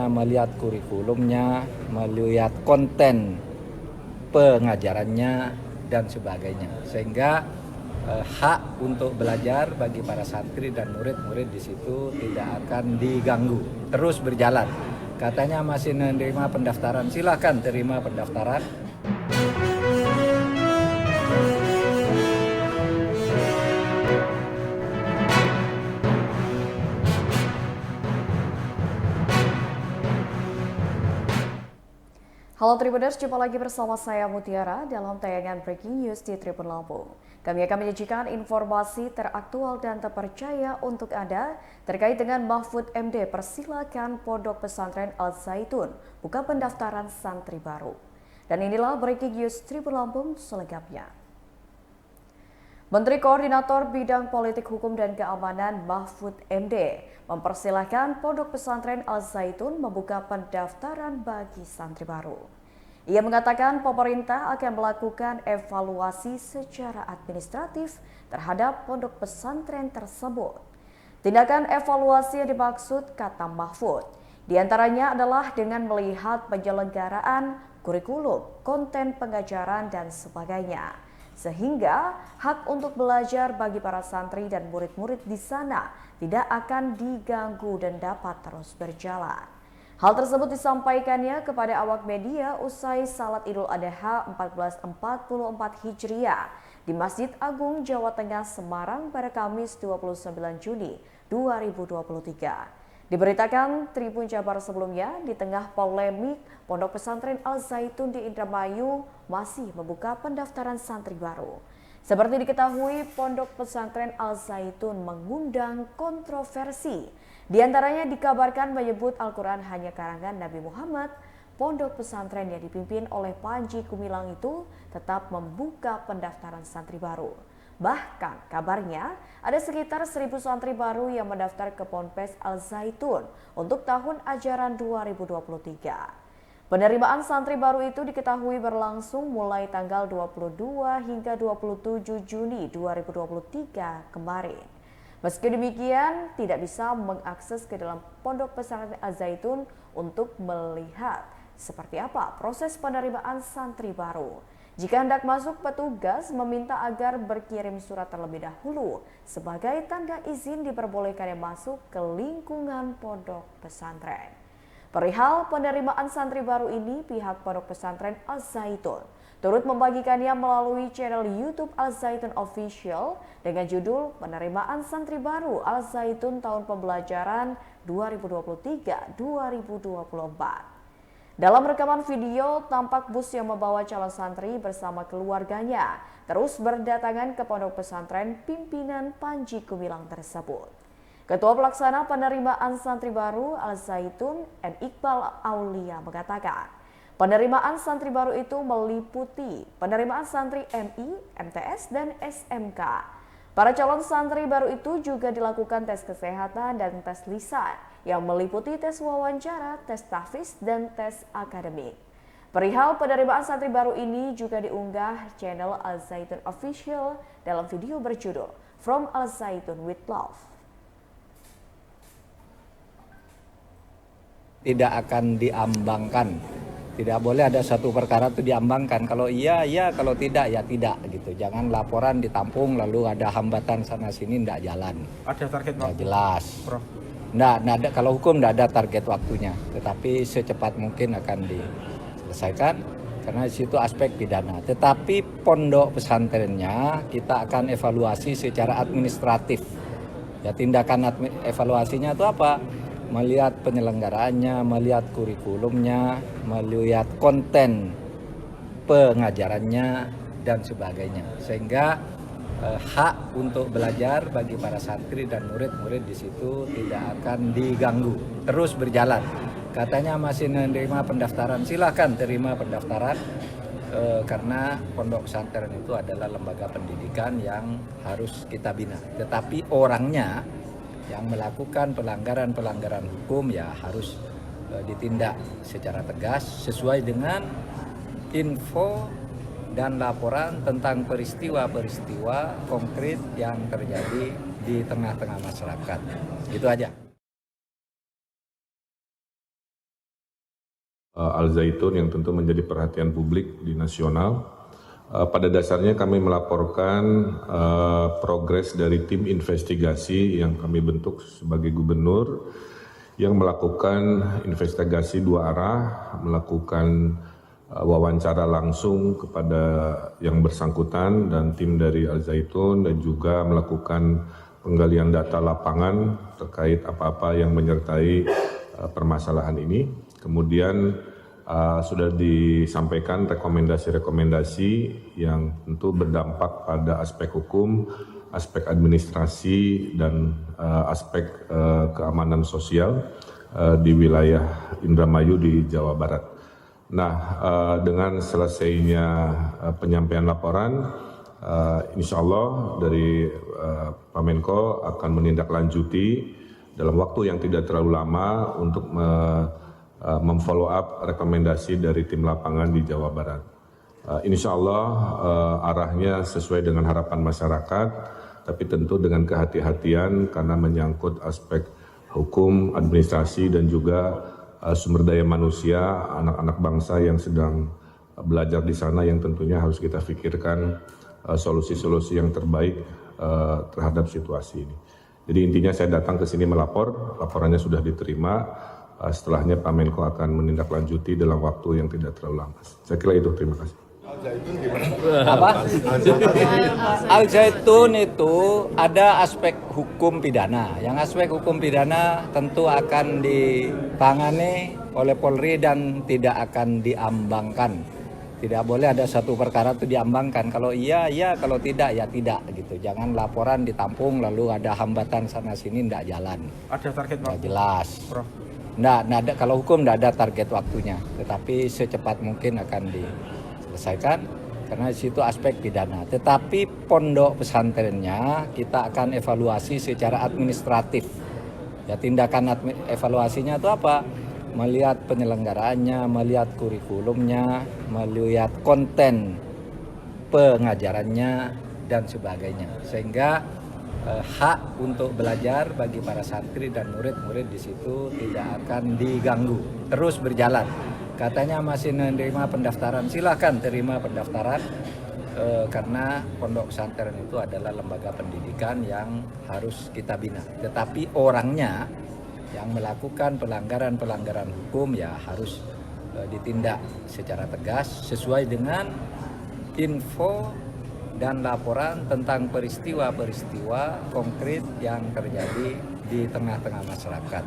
melihat kurikulumnya, melihat konten pengajarannya dan sebagainya, sehingga hak untuk belajar bagi para santri dan murid-murid di situ tidak akan diganggu, terus berjalan. Katanya masih menerima pendaftaran, silakan terima pendaftaran. Halo Tribuners, jumpa lagi bersama saya Mutiara dalam tayangan Breaking News di Tribun Lampung. Kami akan menyajikan informasi teraktual dan terpercaya untuk Anda terkait dengan Mahfud MD persilakan Pondok Pesantren Al-Zaitun buka pendaftaran santri baru. Dan inilah Breaking News Tribun Lampung selengkapnya. Menteri Koordinator Bidang Politik Hukum dan Keamanan Mahfud MD mempersilahkan Pondok Pesantren Al-Zaitun membuka pendaftaran bagi santri baru. Ia mengatakan pemerintah akan melakukan evaluasi secara administratif terhadap pondok pesantren tersebut. Tindakan evaluasi yang dimaksud, kata Mahfud, diantaranya adalah dengan melihat penyelenggaraan kurikulum, konten pengajaran, dan sebagainya. Sehingga hak untuk belajar bagi para santri dan murid-murid di sana tidak akan diganggu dan dapat terus berjalan. Hal tersebut disampaikannya kepada awak media usai Salat Idul Adha 1444 Hijriah di Masjid Agung Jawa Tengah Semarang pada Kamis 29 Juni 2023. Diberitakan Tribun Jabar sebelumnya, di tengah polemik Pondok Pesantren Al-Zaitun di Indramayu masih membuka pendaftaran santri baru. Seperti diketahui, Pondok Pesantren Al-Zaitun mengundang kontroversi. Di antaranya dikabarkan menyebut Al-Quran hanya karangan Nabi Muhammad. Pondok pesantren yang dipimpin oleh Panji Gumilang itu tetap membuka pendaftaran santri baru. Bahkan kabarnya ada sekitar 1.000 santri baru yang mendaftar ke Ponpes Al-Zaitun untuk tahun ajaran 2023. Penerimaan santri baru itu diketahui berlangsung mulai tanggal 22 hingga 27 Juni 2023 kemarin. Meski demikian, tidak bisa mengakses ke dalam Pondok Pesantren Al-Zaitun untuk melihat seperti apa proses penerimaan santri baru. Jika hendak masuk, petugas meminta agar berkirim surat terlebih dahulu sebagai tanda izin diperbolehkannya masuk ke lingkungan pondok pesantren. Perihal penerimaan santri baru ini, pihak Pondok Pesantren Al-Zaitun turut membagikannya melalui channel YouTube Al-Zaitun Official dengan judul Penerimaan Santri Baru Al-Zaitun Tahun Pembelajaran 2023-2024. Dalam rekaman video, tampak bus yang membawa calon santri bersama keluarganya terus berdatangan ke pondok pesantren pimpinan Panji Gumilang tersebut. Ketua Pelaksana Penerimaan Santri Baru Al-Zaitun, M. Iqbal Aulia mengatakan, penerimaan santri baru itu meliputi penerimaan santri MI, MTS, dan SMK. Para calon santri baru itu juga dilakukan tes kesehatan dan tes lisan yang meliputi tes wawancara, tes tahfiz, dan tes akademik. Perihal penerimaan santri baru ini juga diunggah channel Al-Zaitun Official dalam video berjudul From Al-Zaitun with Love. Tidak akan diambangkan. Tidak boleh ada satu perkara itu diambangkan. Kalau iya, iya. Kalau tidak, ya tidak. Gitu. Jangan laporan ditampung lalu ada hambatan sana-sini, tidak jalan. Ada target waktu? Jelas. Prof. Nggak ada, kalau hukum tidak ada target waktunya. Tetapi secepat mungkin akan diselesaikan. Karena di situ aspek pidana. Tetapi pondok pesantrennya kita akan evaluasi secara administratif. Ya, tindakan evaluasinya itu apa? Melihat penyelenggaraannya, melihat kurikulumnya, melihat konten pengajarannya dan sebagainya, sehingga hak untuk belajar bagi para santri dan murid-murid di situ tidak akan diganggu, terus berjalan. Katanya masih menerima pendaftaran, silakan terima pendaftaran, karena pondok pesantren itu adalah lembaga pendidikan yang harus kita bina. Tetapi orangnya yang melakukan pelanggaran-pelanggaran hukum ya harus ditindak secara tegas sesuai dengan info dan laporan tentang peristiwa-peristiwa konkret yang terjadi di tengah-tengah masyarakat. Gitu aja. Al Zaitun yang tentu menjadi perhatian publik di nasional. Pada dasarnya kami melaporkan progres dari tim investigasi yang kami bentuk sebagai gubernur yang melakukan investigasi dua arah, melakukan wawancara langsung kepada yang bersangkutan dan tim dari Al Zaitun, dan juga melakukan penggalian data lapangan terkait apa-apa yang menyertai permasalahan ini. Kemudian sudah disampaikan rekomendasi-rekomendasi yang tentu berdampak pada aspek hukum, aspek administrasi, dan aspek keamanan sosial di wilayah Indramayu di Jawa Barat. Nah, dengan selesainya penyampaian laporan, insya Allah dari Pak Menko akan menindaklanjuti dalam waktu yang tidak terlalu lama untuk memfollow up rekomendasi dari tim lapangan di Jawa Barat. Insya Allah arahnya sesuai dengan harapan masyarakat, tapi tentu dengan kehati-hatian karena menyangkut aspek hukum, administrasi, dan juga sumber daya manusia, anak-anak bangsa yang sedang belajar di sana yang tentunya harus kita pikirkan solusi-solusi yang terbaik terhadap situasi ini. Jadi intinya saya datang ke sini melapor, laporannya sudah diterima. Setelahnya Pak Menko akan menindaklanjuti dalam waktu yang tidak terlalu lama. Saya kira itu, terima kasih. Apa? Al Zaitun itu ada aspek hukum pidana. Yang aspek hukum pidana tentu akan ditangani oleh Polri dan tidak akan diambangkan. Tidak boleh ada satu perkara itu diambangkan. Kalau iya, iya. Kalau tidak, ya tidak. Gitu. Jangan laporan ditampung lalu ada hambatan sana sini tidak jalan. Ada target Nggak jelas. Nggak ada, kalau hukum tidak ada target waktunya. Tetapi secepat mungkin akan diselesaikan karena di situ aspek pidana. Tetapi pondok pesantrennya kita akan evaluasi secara administratif. Ya, tindakan evaluasinya itu apa? Melihat penyelenggaraannya, melihat kurikulumnya, melihat konten pengajarannya dan sebagainya. Sehingga hak untuk belajar bagi para santri dan murid-murid di situ tidak akan diganggu, terus berjalan. Katanya masih menerima pendaftaran, silakan terima pendaftaran karena pondok pesantren itu adalah lembaga pendidikan yang harus kita bina. Tetapi orangnya yang melakukan pelanggaran-pelanggaran hukum ya harus ditindak secara tegas sesuai dengan info dan laporan tentang peristiwa-peristiwa konkret yang terjadi di tengah-tengah masyarakat.